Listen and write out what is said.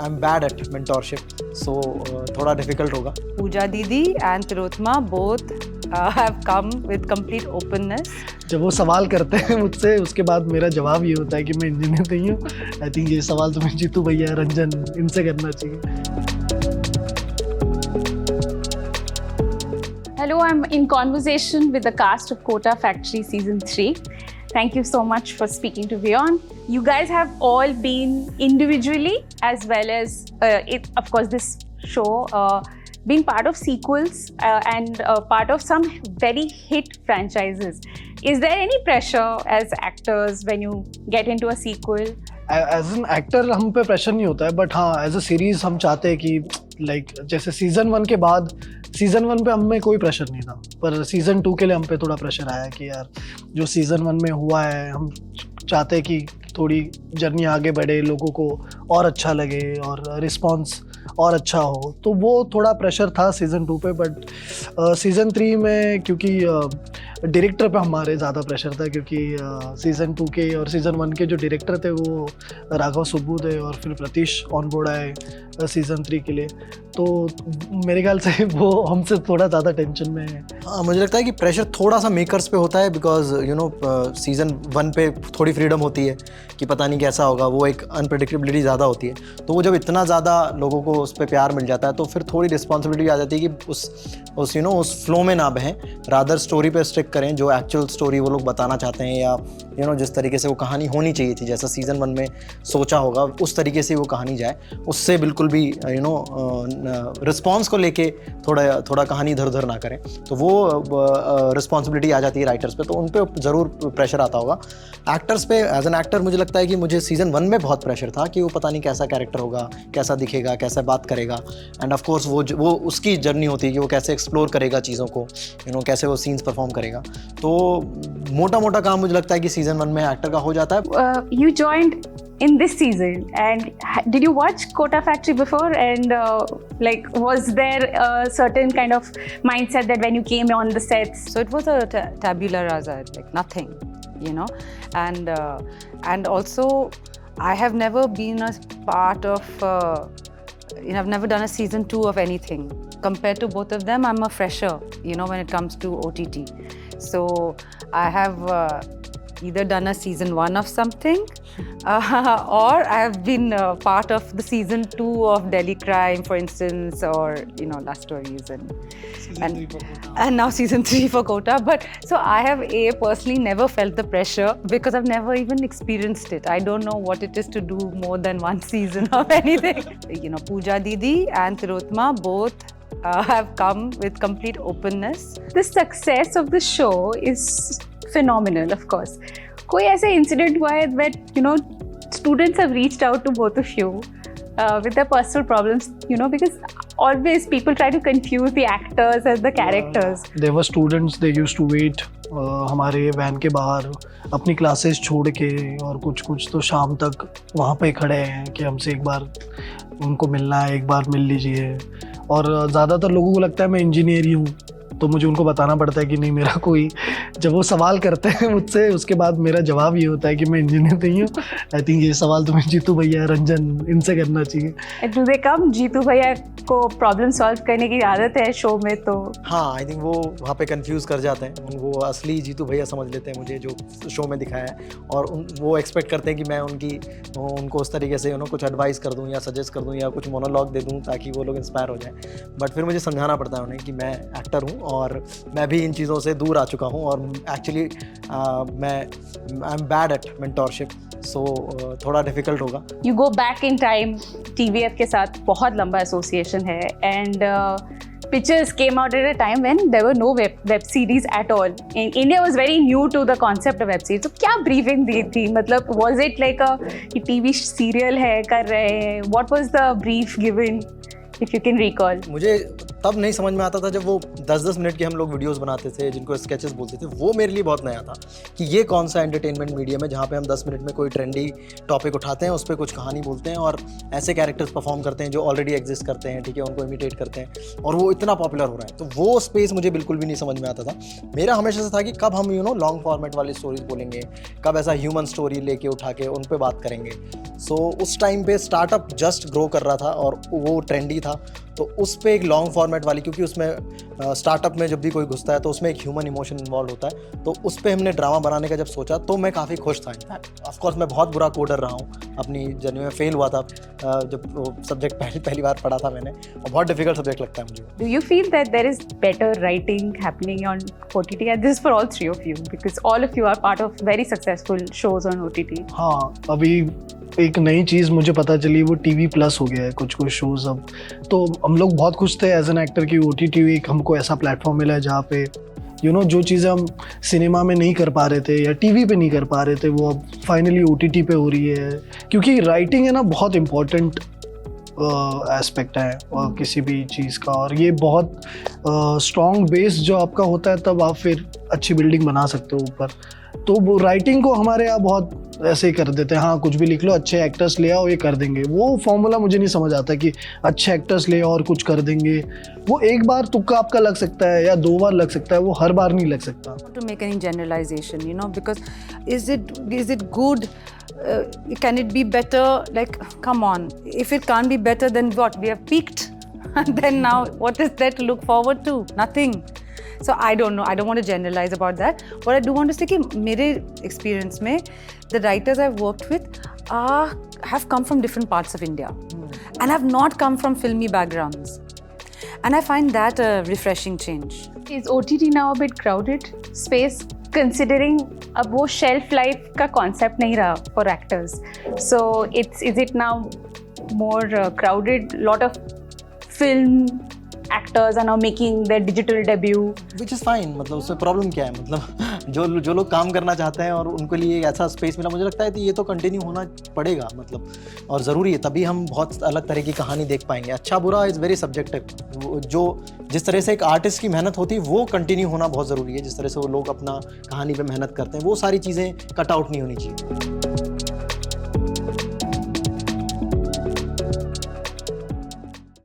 I'm bad at mentorship, so थोड़ा difficult होगा. Pooja Didi and Tilottama both have come with complete openness. जब वो सवाल करते हैं मुझसे, उसके बाद मेरा जवाब ये होता है कि मैं इंजीनियर नहीं हूँ. आई थिंक ये सवाल तुम्हें जीतू भैया, रंजन, इनसे करना चाहिए. Hello, I'm in conversation with the cast of Kota Factory Season 3. Thank you so much for speaking to Beyond. You guys have all been individually as well as, of course, this show, been part of sequels and part of some very hit franchises. Is there any pressure as actors when you get into a sequel? As an actor हम पे pressure नहीं होता है, but हाँ as a series हम चाहते हैं कि लाइक जैसे सीज़न 1 के बाद, सीज़न 1 पे हम में कोई प्रेशर नहीं था, पर सीज़न 2 के लिए हम पे थोड़ा प्रेशर आया कि यार जो सीज़न 1 में हुआ है, हम चाहते हैं कि थोड़ी जर्नी आगे बढ़े, लोगों को और अच्छा लगे और रिस्पॉन्स और अच्छा हो. तो वो थोड़ा प्रेशर था सीज़न 2 पे. बट सीज़न 3 में क्योंकि डायरेक्टर पे हमारे ज़्यादा प्रेशर था, क्योंकि सीज़न 2 के और सीज़न 1 के जो डायरेक्टर थे वो राघव सुब्बू थे, और फिर प्रतीश ऑन बोर्ड आए सीज़न 3 के लिए. तो मेरे ख्याल से वो हमसे थोड़ा ज़्यादा टेंशन में है. हाँ, मुझे लगता है कि प्रेशर थोड़ा सा मेकर्स पे होता है, बिकॉज यू नो सीज़न 1 पे थोड़ी फ्रीडम होती है कि पता नहीं कैसा होगा, वो एक अनप्रेडिक्टेबिलिटी ज़्यादा होती है. तो वो जब इतना ज़्यादा लोगों को उस पर प्यार मिल जाता है, तो फिर थोड़ी रिस्पॉन्सिबिलिटी आ जाती है कि उस उस फ्लो में ना बहें, रादर स्टोरी पे स्टिक करें, जो एक्चुअल स्टोरी वो लोग बताना चाहते हैं, या जिस तरीके से वो कहानी होनी चाहिए थी, जैसा सीज़न 1 में सोचा होगा उस तरीके से वो कहानी जाए. उससे बिल्कुल भी रिस्पॉन्स को लेके थोड़ा कहानी इधर उधर ना करें. तो वो रिस्पॉन्सिबिलिटी आ जाती है राइटर्स पे, तो उन पे ज़रूर प्रेशर आता होगा. एक्टर्स पे एज एन एक्टर मुझे लगता है कि मुझे सीज़न 1 में बहुत प्रेशर था कि वो पता नहीं कैसा कैरेक्टर होगा, कैसा दिखेगा, कैसा बात करेगा. एंड ऑफ कोर्स वो उसकी जर्नी होती है कि वो कैसे एक्सप्लोर करेगा चीज़ों को, कैसे वो सीन्स परफॉर्म करेगा. तो मोटा काम मुझे लगता है कि सीज़न 1 में एक्टर का हो जाता है. You joined in this season, and did you watch Kota Factory before? And was there a certain kind of mindset that when you came on the sets? So it was a tabula rasa, like nothing, and also I have never been a part of I've never done a season 2 of anything. Compared to both of them, I'm a fresher, when it comes to OTT. So I have either done a season 1 of something or I have been part of the season 2 of Delhi Crime, for instance, or Last Stories, and now season 3 for Kota. But so I have personally never felt the pressure because I've never even experienced it. I don't know what it is to do more than one season of anything. Pooja Didi and Tilottama both have come with complete openness. The success of the show is phenomenal, of course. कोई ऐसे incident हुआ है that students have reached out to both of you with their personal problems, because always people try to confuse the actors and the characters. There were students, they used to wait हमारे van के बाहर अपनी classes छोड़ के, और कुछ तो शाम तक वहाँ पे खड़े हैं कि हमसे एक बार उनको मिलना है, एक बार मिल लीजिए. और ज़्यादातर लोगों को लगता है मैं इंजीनियर ही हूँ, तो मुझे उनको बताना पड़ता है कि नहीं, मेरा कोई, जब वो सवाल करते हैं मुझसे, उसके बाद मेरा जवाब ये होता है कि मैं इंजीनियर नहीं हूँ. आई थिंक ये सवाल तुम्हें जीतू भैया, रंजन, इनसे करना चाहिए. डू दे कम? जीतू भैया को प्रॉब्लम सॉल्व करने की आदत है शो में, तो हाँ, आई थिंक वो वहाँ पे कंफ्यूज कर जाते हैं. वो असली जीतू भैया समझ लेते हैं मुझे, जो शो में दिखाया है, और वो एक्सपेक्ट करते हैं कि मैं उनको उस तरीके से कुछ एडवाइस कर दूँ या सजेस्ट कर दूँ या कुछ मोनोलॉग दे दूँ ताकि वो लोग इंस्पायर हो जाएं. बट फिर मुझे समझाना पड़ता है उन्हें कि मैं एक्टर हूँ और मैं भी इन चीज़ों से दूर आ चुका हूँ, और actually I am bad at mentorship, so थोड़ा डिफिकल्ट होगा. You go back in time, TVF के साथ बहुत लंबा एसोसिएशन है, and pictures came out at a time when there were no web series at all. India was very new to the concept of web series. तो क्या briefing दी थी? मतलब was it like a TV serial है कर रहे हैं? What was the brief given? if you can recall? मुझे तब नहीं समझ में आता था जब वो 10-10 मिनट के हम लोग वीडियोस बनाते थे जिनको स्केचेस बोलते थे, वो मेरे लिए बहुत नया था कि ये कौन सा एंटरटेनमेंट मीडियम है जहाँ पे हम 10 मिनट में कोई ट्रेंडी टॉपिक उठाते हैं, उस पर कुछ कहानी बोलते हैं और ऐसे कैरेक्टर्स परफॉर्म करते हैं जो ऑलरेडी एग्जिस्ट करते हैं, ठीक है, उनको इमिटेट करते हैं और वो इतना पॉपुलर हो रहा है। तो वो स्पेस मुझे बिल्कुल भी नहीं समझ में आता था। मेरा हमेशा से था कि कब हम लॉन्ग फॉर्मेट वाली स्टोरीज बोलेंगे, कब ऐसा ह्यूमन स्टोरी लेके उठा के उन पर बात करेंगे। सो उस टाइम पे स्टार्टअप जस्ट ग्रो कर रहा था और वो ट्रेंडी था, तो उस पे एक लॉन्ग फॉर्मेट वाली, क्योंकि उसमें स्टार्टअप में जब भी कोई घुसता है तो उसमें एक ह्यूमन इमोशन इन्वॉल्व होता है, तो उस पे हमने ड्रामा बनाने का जब सोचा तो मैं काफ़ी खुश था। ऑफ कोर्स मैं बहुत बुरा कोडर रहा हूँ, अपनी जर्नी में फेल हुआ था जब वो सब्जेक्ट पहली बार पढ़ा था मैंने, और बहुत डिफिकल्ट सब्जेक्ट लगता है मुझे। Do you feel that there is better writing happening on OTT? And this is for all three of you, because all of you are part of very successful shows on OTT. हाँ, अभी एक नई चीज़ मुझे पता चली, वो TV plus हो गया है कुछ शोज़ अब। तो हम लोग बहुत खुश थे एज एन एक्टर कि OTT एक हमको ऐसा प्लेटफॉर्म मिला है जहाँ पे जो चीज़ें हम सिनेमा में नहीं कर पा रहे थे या TV पे नहीं कर पा रहे थे, वो अब फाइनली OTT पे हो रही है। क्योंकि राइटिंग है ना, बहुत इम्पोर्टेंट एस्पेक्ट है किसी भी चीज़ का, और ये बहुत स्ट्रॉन्ग बेस जो आपका होता है तब आप फिर अच्छी बिल्डिंग बना सकते हो ऊपर। तो वो राइटिंग को हमारे यहाँ बहुत ऐसे ही कर देते हैं, हाँ कुछ भी लिख लो, अच्छे एक्टर्स ले आओ, ये कर देंगे। वो फॉर्मूला मुझे नहीं समझ आता कि अच्छे एक्टर्स ले आओ और कुछ कर देंगे। वो एक बार तुक्का आपका लग सकता है या 2 बार लग सकता है, वो हर बार नहीं लग सकता। To make any generalization, because is it good? Can it be better? Like, come on. If it can't be better, then what? We have peaked. And then now, what is there to look forward to? Nothing. So I don't know. I don't want to generalize about that. What I do want to say कि मेरे experience में the writers I've worked with have come from different parts of India and have not come from filmy backgrounds. And I find that a refreshing change. Is OTT now a bit crowded space, considering अब वो shelf life का concept नहीं रहा for actors? So is it now more crowded? Lot of film actors are now making their digital debut. Which is fine, मतलब उसमें problem क्या है? मतलब जो लोग काम करना चाहते हैं और उनके लिए एक ऐसा स्पेस मिला, मुझे लगता है कि ये तो कंटिन्यू होना पड़ेगा, मतलब और ज़रूरी है, तभी हम बहुत अलग तरह की कहानी देख पाएंगे। अच्छा बुरा इज़ वेरी सब्जेक्टिव। जो जिस तरह से एक आर्टिस्ट की मेहनत होती है वो कंटिन्यू होना बहुत ज़रूरी है, जिस तरह से वो लोग अपना कहानी पे मेहनत करते हैं, वो सारी चीज़ें कट आउट नहीं होनी चाहिए।